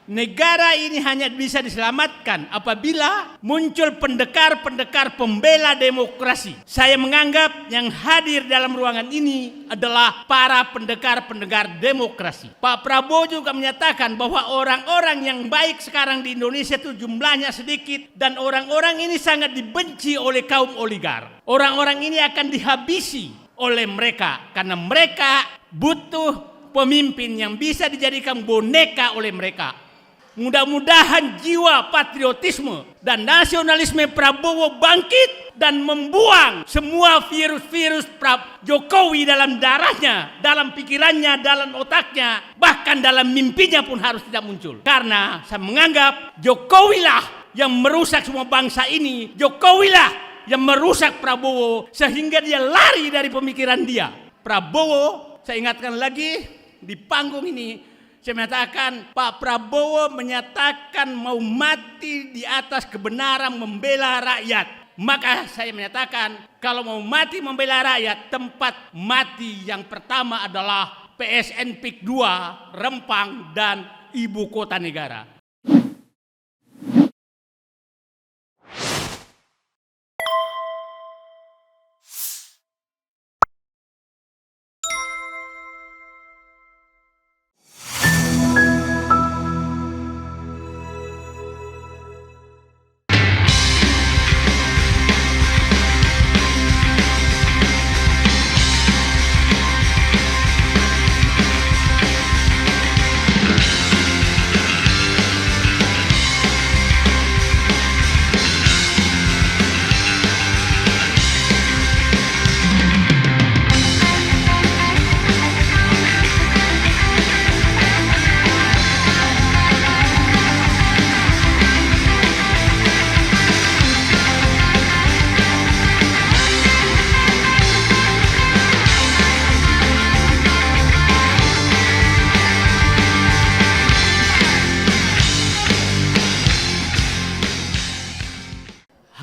Negara ini hanya bisa diselamatkan apabila muncul pendekar-pendekar pembela demokrasi. Saya menganggap yang hadir dalam ruangan ini adalah para pendekar-pendekar demokrasi. Pak Prabowo juga menyatakan bahwa orang-orang yang baik sekarang di Indonesia itu jumlahnya sedikit dan orang-orang ini sangat dibenci oleh kaum oligar. Orang-orang ini akan dihabisi oleh mereka karena mereka butuh pemimpin yang bisa dijadikan boneka oleh mereka. Mudah-mudahan jiwa patriotisme dan nasionalisme Prabowo bangkit dan membuang semua virus-virus Jokowi dalam darahnya, dalam pikirannya, dalam otaknya, bahkan dalam mimpinya pun harus tidak muncul. Karena saya menganggap Jokowilah yang merusak semua bangsa ini, Jokowilah yang merusak Prabowo sehingga dia lari dari pemikiran dia. Prabowo, saya ingatkan lagi di panggung ini, saya menyatakan Pak Prabowo menyatakan mau mati di atas kebenaran membela rakyat. Maka saya menyatakan kalau mau mati membela rakyat, tempat mati yang pertama adalah PSN PIK 2, Rempang, dan Ibu Kota Negara.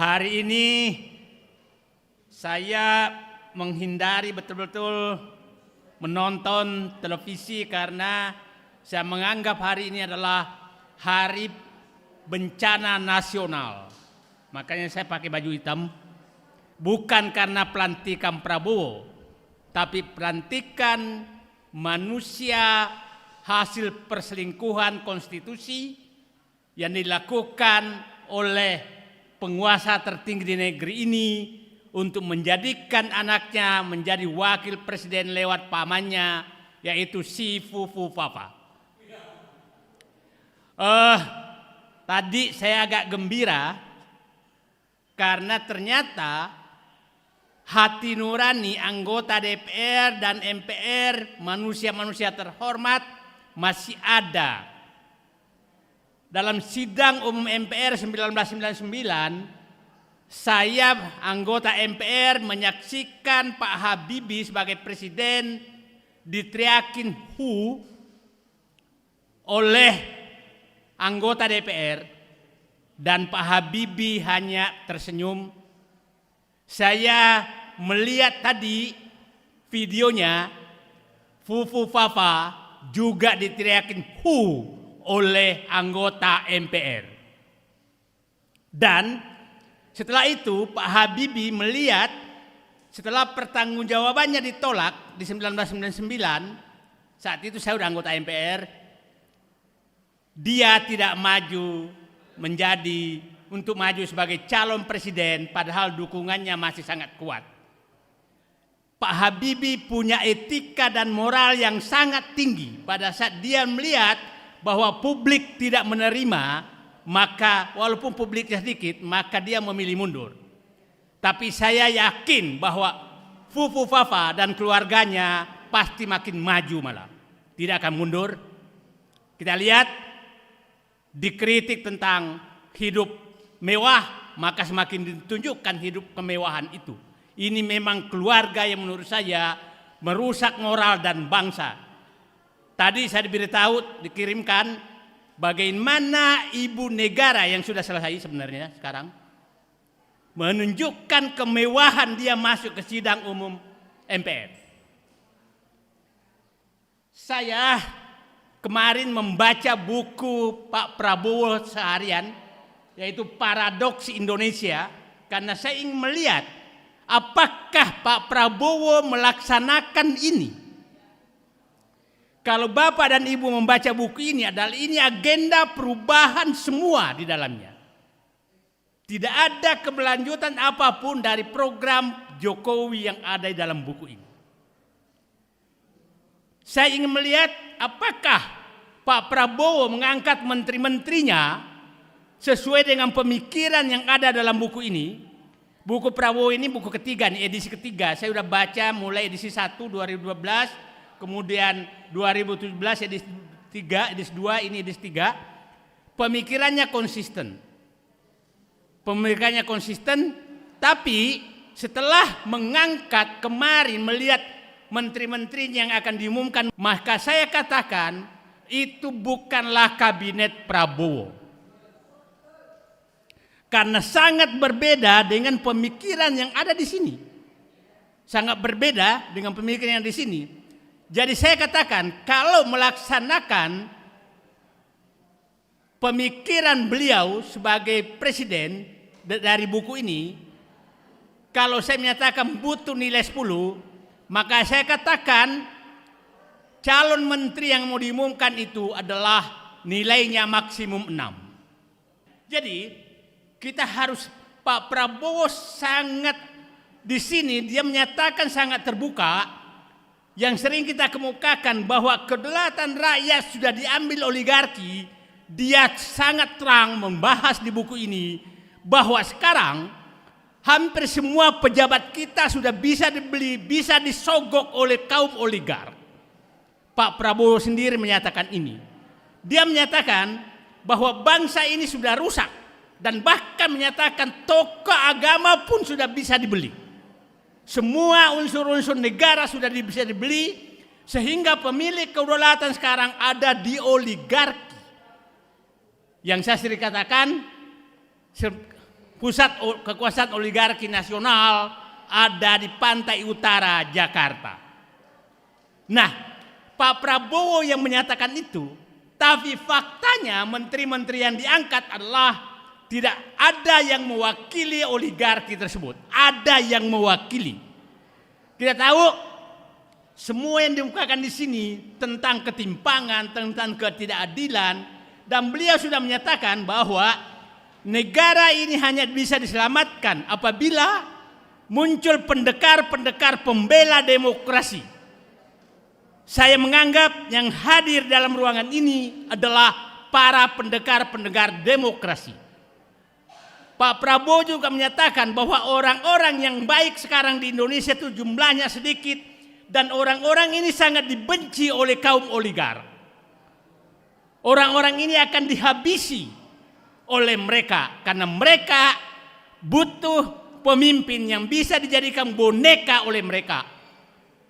Hari ini saya menghindari betul-betul menonton televisi karena saya menganggap hari ini adalah hari bencana nasional. Makanya saya pakai baju hitam, bukan karena pelantikan Prabowo, tapi pelantikan manusia hasil perselingkuhan konstitusi yang dilakukan oleh penguasa tertinggi di negeri ini untuk menjadikan anaknya menjadi wakil presiden lewat pamannya, yaitu si Fufu Fafa. Tadi saya agak gembira karena ternyata hati nurani anggota DPR dan MPR, manusia-manusia terhormat, masih ada. Dalam sidang umum MPR 1999, saya anggota MPR menyaksikan Pak Habibie sebagai presiden diteriakin "hu" oleh anggota DPR dan Pak Habibie hanya tersenyum. Saya melihat tadi videonya, Fufu Fafa juga diteriakin "hu" oleh anggota MPR. Dan setelah itu Pak Habibie melihat setelah pertanggungjawabannya ditolak di 1999, saat itu saya sudah anggota MPR, dia tidak maju untuk maju sebagai calon presiden padahal dukungannya masih sangat kuat. Pak Habibie punya etika dan moral yang sangat tinggi. Pada saat dia melihat bahwa publik tidak menerima, maka walaupun publiknya sedikit, maka dia memilih mundur. Tapi saya yakin bahwa Fufu Fafa dan keluarganya pasti makin maju malah. Tidak akan mundur. Kita lihat dikritik tentang hidup mewah, maka semakin ditunjukkan hidup kemewahan itu. Ini memang keluarga yang menurut saya merusak moral dan bangsa. Tadi saya diberitahu, dikirimkan bagaimana ibu negara yang sudah selesai sebenarnya sekarang menunjukkan kemewahan dia masuk ke sidang umum MPR. Saya kemarin membaca buku Pak Prabowo seharian, yaitu Paradoks Indonesia, karena saya ingin melihat apakah Pak Prabowo melaksanakan ini. Kalau Bapak dan Ibu membaca buku ini, adalah ini agenda perubahan semua di dalamnya. Tidak ada keberlanjutan apapun dari program Jokowi yang ada di dalam buku ini. Saya ingin melihat apakah Pak Prabowo mengangkat menteri-menterinya sesuai dengan pemikiran yang ada dalam buku ini. Buku Prabowo ini buku ketiga, nih, edisi ketiga. Saya sudah baca mulai edisi 1 2012, kemudian 2017 edisi 3, edisi 2, ini edisi 3. Pemikirannya konsisten. Pemikirannya konsisten, tapi setelah mengangkat kemarin melihat menteri-menteri yang akan diumumkan, maka saya katakan itu bukanlah kabinet Prabowo. Karena sangat berbeda dengan pemikiran yang ada di sini. Sangat berbeda dengan pemikiran yang di sini. Jadi saya katakan kalau melaksanakan pemikiran beliau sebagai presiden dari buku ini, kalau saya menyatakan butuh nilai 10, maka saya katakan calon menteri yang mau diumumkan itu adalah nilainya maksimum 6. Jadi kita harus, Pak Prabowo sangat di sini dia menyatakan sangat terbuka, yang sering kita kemukakan bahwa kedaulatan rakyat sudah diambil oligarki. Dia sangat terang membahas di buku ini bahwa sekarang hampir semua pejabat kita sudah bisa dibeli, bisa disogok oleh kaum oligark. Pak Prabowo sendiri menyatakan ini. Dia menyatakan bahwa bangsa ini sudah rusak, dan bahkan menyatakan tokoh agama pun sudah bisa dibeli. Semua unsur-unsur negara sudah bisa dibeli, sehingga pemilik kedaulatan sekarang ada di oligarki. Yang saya sering katakan, pusat kekuasaan oligarki nasional ada di pantai utara Jakarta. Nah, Pak Prabowo yang menyatakan itu, tapi faktanya menteri-menteri yang diangkat adalah tidak ada yang mewakili oligarki tersebut. Ada yang mewakili. Kita tahu semua yang diungkapkan di sini tentang ketimpangan, tentang ketidakadilan, dan beliau sudah menyatakan bahwa negara ini hanya bisa diselamatkan apabila muncul pendekar-pendekar pembela demokrasi. Saya menganggap yang hadir dalam ruangan ini adalah para pendekar-pendekar demokrasi. Pak Prabowo juga menyatakan bahwa orang-orang yang baik sekarang di Indonesia itu jumlahnya sedikit, dan orang-orang ini sangat dibenci oleh kaum oligark. Orang-orang ini akan dihabisi oleh mereka karena mereka butuh pemimpin yang bisa dijadikan boneka oleh mereka,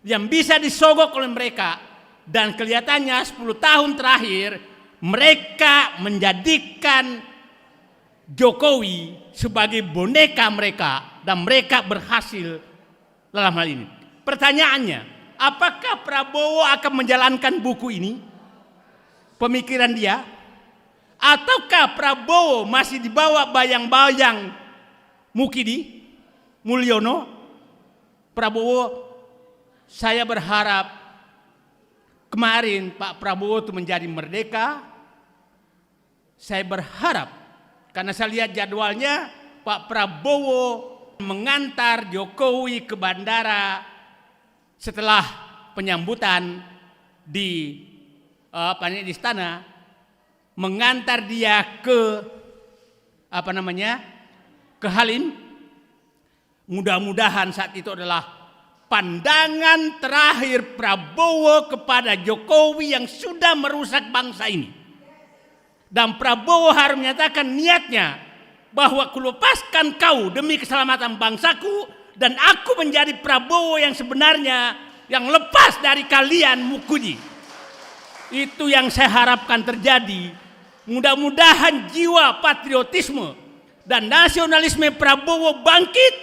yang bisa disogok oleh mereka. Dan kelihatannya 10 tahun terakhir mereka menjadikan Jokowi sebagai boneka mereka, dan mereka berhasil dalam hal ini. Pertanyaannya, apakah Prabowo akan menjalankan buku ini, pemikiran dia, ataukah Prabowo masih dibawa bayang-bayang Mukidi, Mulyono? Prabowo, saya berharap kemarin Pak Prabowo itu menjadi merdeka. Saya berharap, karena saya lihat jadwalnya, Pak Prabowo mengantar Jokowi ke bandara setelah penyambutan di istana, mengantar dia ke ke Halim. Mudah-mudahan saat itu adalah pandangan terakhir Prabowo kepada Jokowi yang sudah merusak bangsa ini. Dan Prabowo harus menyatakan niatnya bahwa kulepaskan kau demi keselamatan bangsaku, dan aku menjadi Prabowo yang sebenarnya, yang lepas dari kalian Mukudi. Itu yang saya harapkan terjadi. Mudah-mudahan jiwa patriotisme dan nasionalisme Prabowo bangkit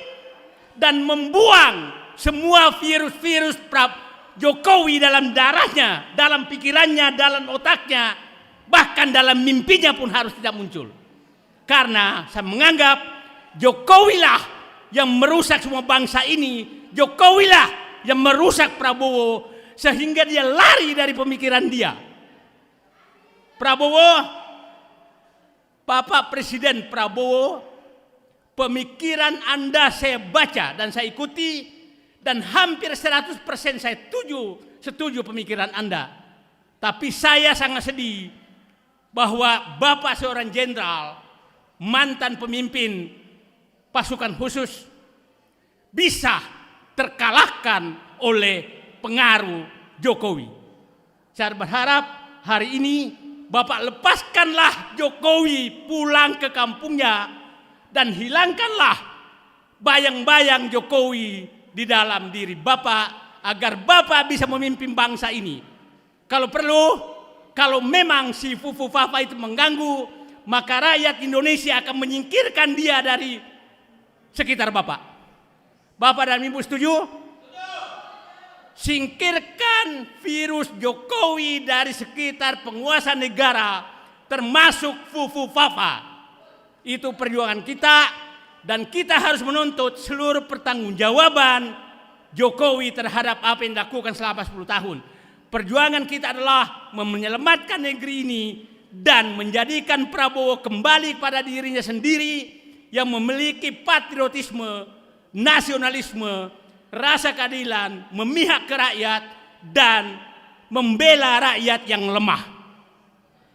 dan membuang semua virus-virus Jokowi dalam darahnya, dalam pikirannya, dalam otaknya, bahkan dalam mimpinya pun harus tidak muncul. Karena saya menganggap Jokowilah yang merusak semua bangsa ini. Jokowilah yang merusak Prabowo sehingga dia lari dari pemikiran dia. Prabowo, Bapak Presiden Prabowo, pemikiran Anda saya baca dan saya ikuti, dan hampir 100% saya setuju pemikiran Anda. Tapi saya sangat sedih bahwa Bapak seorang jenderal, mantan pemimpin pasukan khusus, bisa terkalahkan oleh pengaruh Jokowi. Saya berharap hari ini Bapak lepaskanlah Jokowi pulang ke kampungnya dan hilangkanlah bayang-bayang Jokowi di dalam diri Bapak agar Bapak bisa memimpin bangsa ini. Kalau perlu, kalau memang si Fufu Fafa itu mengganggu, maka rakyat Indonesia akan menyingkirkan dia dari sekitar Bapak. Bapak dan Ibu setuju? Singkirkan virus Jokowi dari sekitar penguasa negara, termasuk Fufu Fafa. Itu perjuangan kita, dan kita harus menuntut seluruh pertanggungjawaban Jokowi terhadap apa yang dilakukan selama 10 tahun. Perjuangan kita adalah menyelamatkan negeri ini dan menjadikan Prabowo kembali pada dirinya sendiri yang memiliki patriotisme, nasionalisme, rasa keadilan, memihak ke rakyat, dan membela rakyat yang lemah.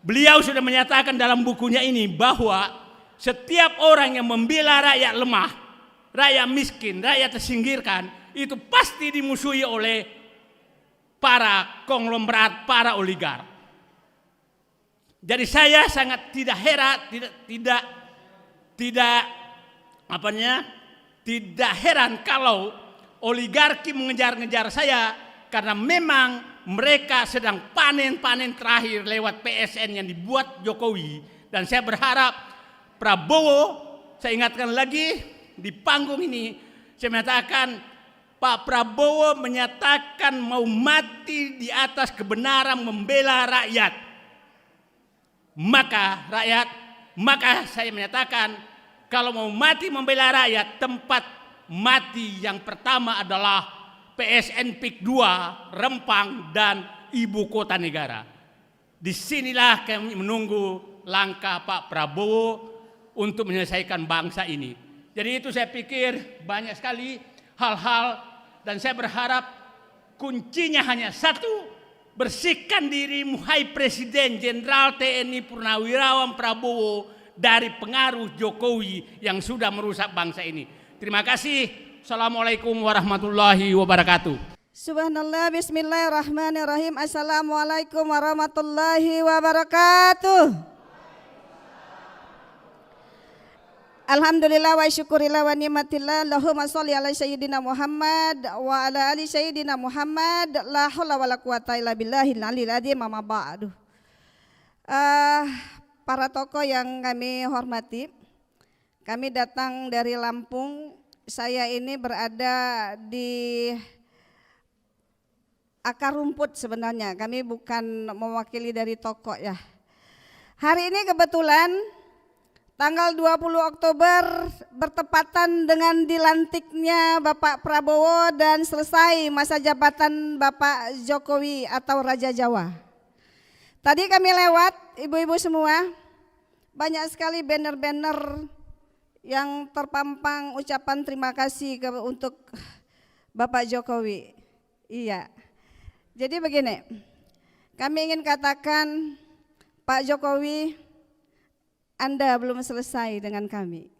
Beliau sudah menyatakan dalam bukunya ini bahwa setiap orang yang membela rakyat lemah, rakyat miskin, rakyat tersingkirkan, itu pasti dimusuhi oleh para konglomerat, para oligark. Jadi saya sangat tidak heran, tidak heran kalau oligarki mengejar-ngejar saya, karena memang mereka sedang panen-panen terakhir lewat PSN yang dibuat Jokowi. Dan saya berharap Prabowo, saya ingatkan lagi di panggung ini, saya mengatakan Pak Prabowo menyatakan mau mati di atas kebenaran membela rakyat. Maka saya menyatakan kalau mau mati membela rakyat, tempat mati yang pertama adalah PSN PIK 2, Rempang, dan ibu kota negara. Disinilah kami menunggu langkah Pak Prabowo untuk menyelesaikan bangsa ini. Jadi itu saya pikir banyak sekali hal-hal, dan saya berharap kuncinya hanya satu: bersihkan dirimu, hai Presiden Jenderal TNI Purnawirawan Prabowo, dari pengaruh Jokowi yang sudah merusak bangsa ini. Terima kasih. Assalamualaikum warahmatullahi wabarakatuh. Subhanallah, bismillahirrahmanirrahim. Assalamualaikum warahmatullahi wabarakatuh. Alhamdulillah wa syukurillah wa ni'matillah. Allahumma sholli ala sayyidina Muhammad wa ala ali sayyidina Muhammad. La haula wala quwata illa billahil aliyil azim. Amma ba'du. Para tokoh yang kami hormati, kami datang dari Lampung. Saya ini berada di akar rumput sebenarnya. Kami bukan mewakili dari tokoh ya. Hari ini kebetulan tanggal 20 Oktober bertepatan dengan dilantiknya Bapak Prabowo dan selesai masa jabatan Bapak Jokowi atau Raja Jawa. Tadi kami lewat, ibu-ibu semua, banyak sekali banner-banner yang terpampang ucapan terima kasih untuk Bapak Jokowi. Iya. Jadi begini, kami ingin katakan Pak Jokowi, Anda belum selesai dengan kami.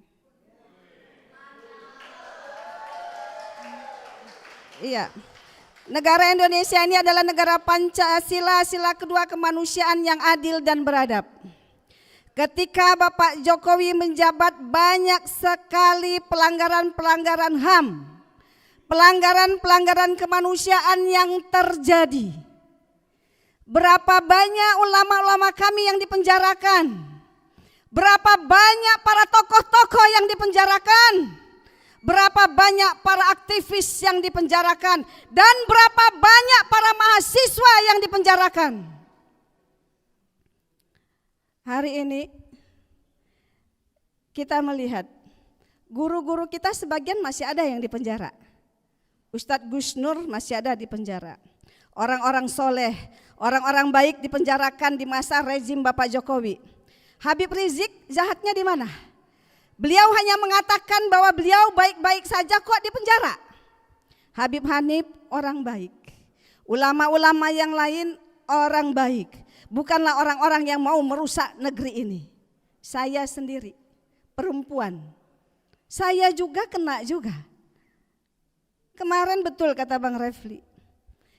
Iya. Negara Indonesia ini adalah negara Pancasila, sila kedua kemanusiaan yang adil dan beradab. Ketika Bapak Jokowi menjabat, banyak sekali pelanggaran-pelanggaran HAM, pelanggaran-pelanggaran kemanusiaan yang terjadi. Berapa banyak ulama-ulama kami yang dipenjarakan? Berapa banyak para tokoh-tokoh yang dipenjarakan? berapa banyak para aktivis yang dipenjarakan, dan berapa banyak para mahasiswa yang dipenjarakan. Hari ini kita melihat guru-guru kita sebagian masih ada yang dipenjara. Ustadz Gus Nur masih ada di penjara. Orang-orang soleh, orang-orang baik dipenjarakan di masa rezim Bapak Jokowi. Habib Rizik jahatnya di mana? Beliau hanya mengatakan bahwa beliau baik-baik saja kok di penjara. Habib Hanif orang baik. Ulama-ulama yang lain orang baik. Bukanlah orang-orang yang mau merusak negeri ini. Saya sendiri perempuan. Saya juga kena juga. Kemarin betul kata Bang Refli.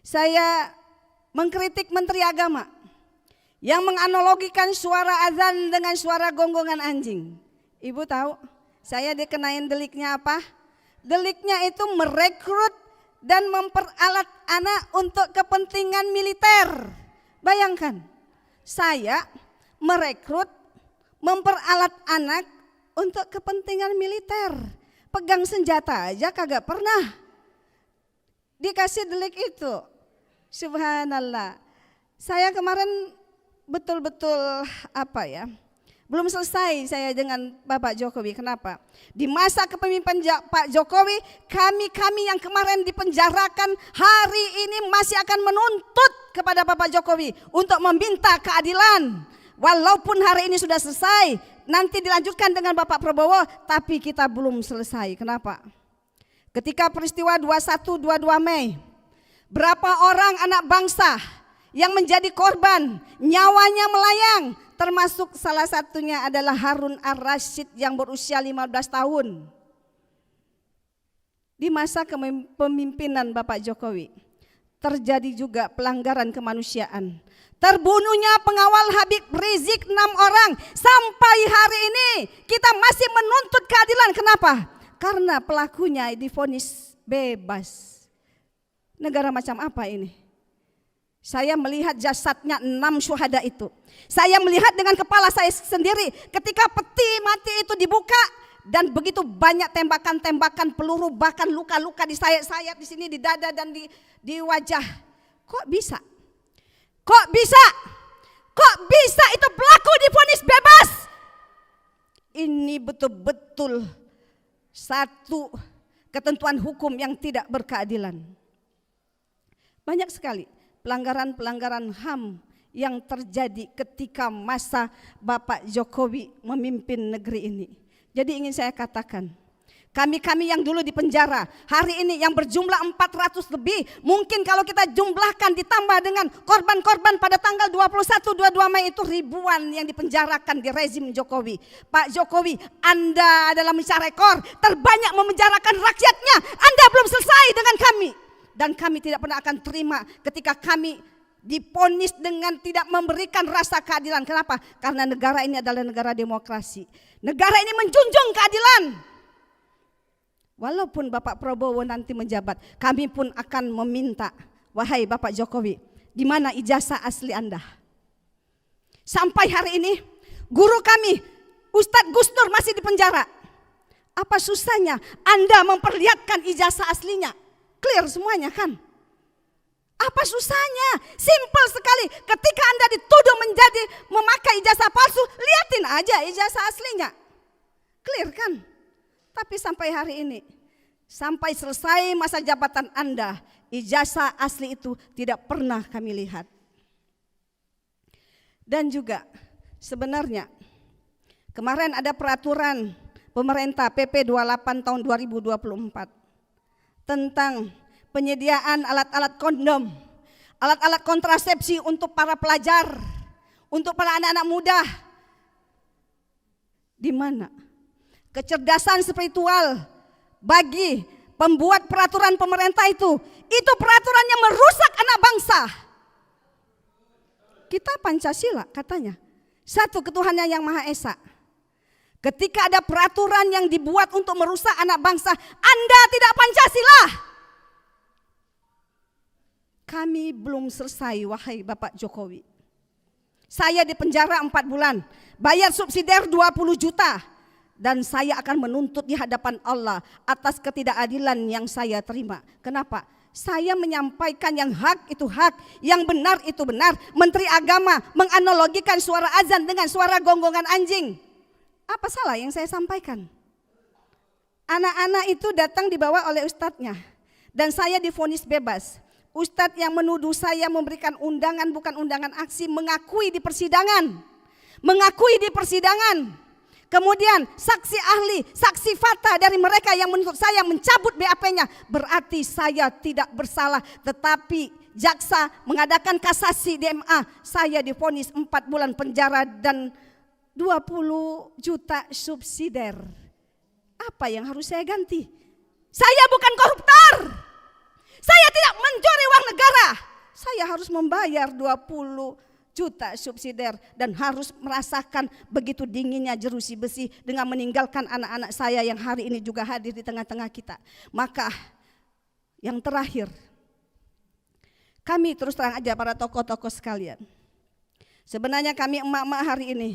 Saya mengkritik Menteri Agama yang menganalogikan suara azan dengan suara gonggongan anjing. Ibu tahu saya dikenain deliknya apa? Deliknya itu merekrut dan memperalat anak untuk kepentingan militer. Bayangkan, saya merekrut, memperalat anak untuk kepentingan militer. Pegang senjata aja kagak pernah dikasih delik itu. Subhanallah. Saya kemarin betul-betul belum selesai saya dengan Bapak Jokowi. Kenapa? Di masa kepemimpinan Pak Jokowi, kami yang kemarin dipenjarakan hari ini masih akan menuntut kepada Bapak Jokowi untuk meminta keadilan. Walaupun hari ini sudah selesai, nanti dilanjutkan dengan Bapak Prabowo, tapi kita belum selesai. Kenapa? Ketika peristiwa 21-22 Mei, berapa orang anak bangsa yang menjadi korban, nyawanya melayang, termasuk salah satunya adalah Harun Ar-Rasyid yang berusia 15 tahun. Di masa kepemimpinan Bapak Jokowi, terjadi juga pelanggaran kemanusiaan. Terbunuhnya pengawal Habib Rizik 6 orang. Sampai hari ini kita masih menuntut keadilan. Kenapa? Karena pelakunya divonis bebas. Negara macam apa ini? Saya melihat jasadnya 6 syuhada itu. Saya melihat dengan kepala saya sendiri ketika peti mati itu dibuka dan begitu banyak tembakan-tembakan peluru, bahkan luka-luka di sayap-sayap di sini, di dada dan di wajah. Kok bisa? Kok bisa? Kok bisa itu pelaku divonis bebas? Ini betul-betul satu ketentuan hukum yang tidak berkeadilan. Banyak sekali pelanggaran-pelanggaran HAM yang terjadi ketika masa Bapak Jokowi memimpin negeri ini. Jadi ingin saya katakan, kami yang dulu di penjara, hari ini yang berjumlah 400 lebih, mungkin kalau kita jumlahkan ditambah dengan korban-korban pada tanggal 21-22 Mei itu ribuan yang dipenjarakan di rezim Jokowi. Pak Jokowi, Anda adalah mencari rekor terbanyak memenjarakan rakyatnya. Anda belum selesai dengan kami. Dan kami tidak pernah akan terima ketika kami diponis dengan tidak memberikan rasa keadilan. Kenapa? Karena negara ini adalah negara demokrasi. Negara ini menjunjung keadilan. Walaupun Bapak Prabowo nanti menjabat, kami pun akan meminta, wahai Bapak Jokowi, di mana ijazah asli Anda? Sampai hari ini guru kami, Ustadz Gus Nur masih di penjara. Apa susahnya Anda memperlihatkan ijazah aslinya? Clear semuanya kan? Apa susahnya? Simple sekali. Ketika Anda dituduh memakai ijazah palsu, liatin aja ijazah aslinya. Clear kan? Tapi sampai hari ini, sampai selesai masa jabatan Anda, ijazah asli itu tidak pernah kami lihat. Dan juga sebenarnya kemarin ada peraturan pemerintah PP 28 tahun 2024 tentang penyediaan alat-alat kondom, alat-alat kontrasepsi untuk para pelajar, untuk para anak-anak muda. Di mana kecerdasan spiritual bagi pembuat peraturan pemerintah itu peraturan yang merusak anak bangsa. Kita Pancasila katanya, satu ketuhanan yang Maha Esa. Ketika ada peraturan yang dibuat untuk merusak anak bangsa, Anda tidak Pancasila. Kami belum selesai, wahai Bapak Jokowi. Saya di penjara 4 bulan, bayar subsidiar 20 juta. dan saya akan menuntut di hadapan Allah atas ketidakadilan yang saya terima. Kenapa? Saya menyampaikan yang hak itu hak, yang benar itu benar. Menteri Agama menganalogikan suara azan dengan suara gonggongan anjing. Apa salah yang saya sampaikan? Anak-anak itu datang dibawa oleh ustadznya dan saya divonis bebas. Ustadz yang menuduh saya memberikan undangan bukan undangan aksi mengakui di persidangan. Kemudian saksi ahli, saksi fakta dari mereka yang menuntut saya mencabut BAP-nya. Berarti saya tidak bersalah, tetapi jaksa mengadakan kasasi DMA. Saya divonis 4 bulan penjara dan 20 juta subsidiar. Apa yang harus saya ganti? Saya bukan koruptor. Saya tidak mencuri uang negara. Saya harus membayar 20 juta subsidiar dan harus merasakan begitu dinginnya jeruji besi dengan meninggalkan anak-anak saya yang hari ini juga hadir di tengah-tengah kita. Maka yang terakhir, kami terus terang aja para tokoh-tokoh sekalian. Sebenarnya kami emak-emak hari ini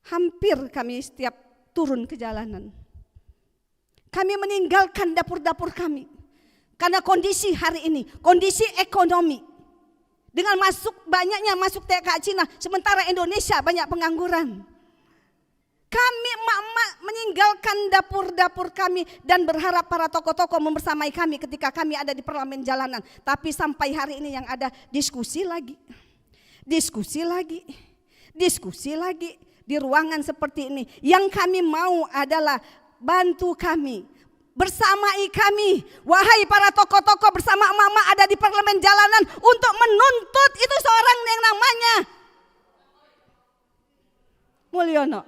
hampir kami setiap turun ke jalanan. Kami meninggalkan dapur-dapur kami karena kondisi hari ini, kondisi ekonomi dengan banyaknya masuk TK Cina, sementara Indonesia banyak pengangguran. Kami emak-emak meninggalkan dapur-dapur kami dan berharap para tokoh-tokoh membersamai kami ketika kami ada di parlemen jalanan. Tapi sampai hari ini yang ada diskusi lagi di ruangan seperti ini. Yang kami mau adalah bantu kami, bersamai kami, wahai para tokoh-tokoh bersama emak-emak ada di parlemen jalanan untuk menuntut itu seorang yang namanya Mulyono.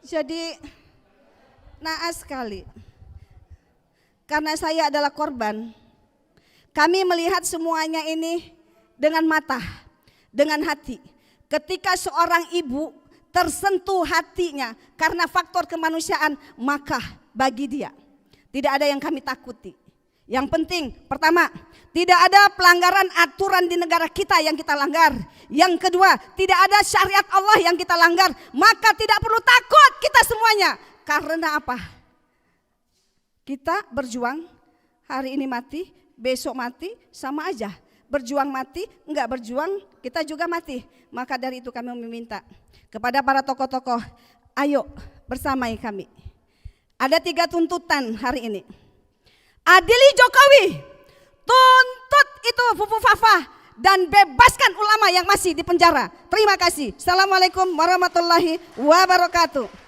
Jadi naas sekali, karena saya adalah korban. Kami melihat semuanya ini dengan mata, dengan hati. Ketika seorang ibu tersentuh hatinya karena faktor kemanusiaan, maka bagi dia tidak ada yang kami takuti. Yang penting pertama, tidak ada pelanggaran aturan di negara kita yang kita langgar. Yang kedua, tidak ada syariat Allah yang kita langgar. Maka tidak perlu takut kita semuanya. Karena apa? Kita berjuang, hari ini mati, besok mati, sama aja. Berjuang mati, enggak berjuang kita juga mati. Maka dari itu kami meminta kepada para tokoh-tokoh, ayo bersamai kami. Ada 3 tuntutan hari ini. Adili Jokowi, tuntut itu Fufu Fafa, dan bebaskan ulama yang masih di penjara. Terima kasih. Assalamualaikum warahmatullahi wabarakatuh.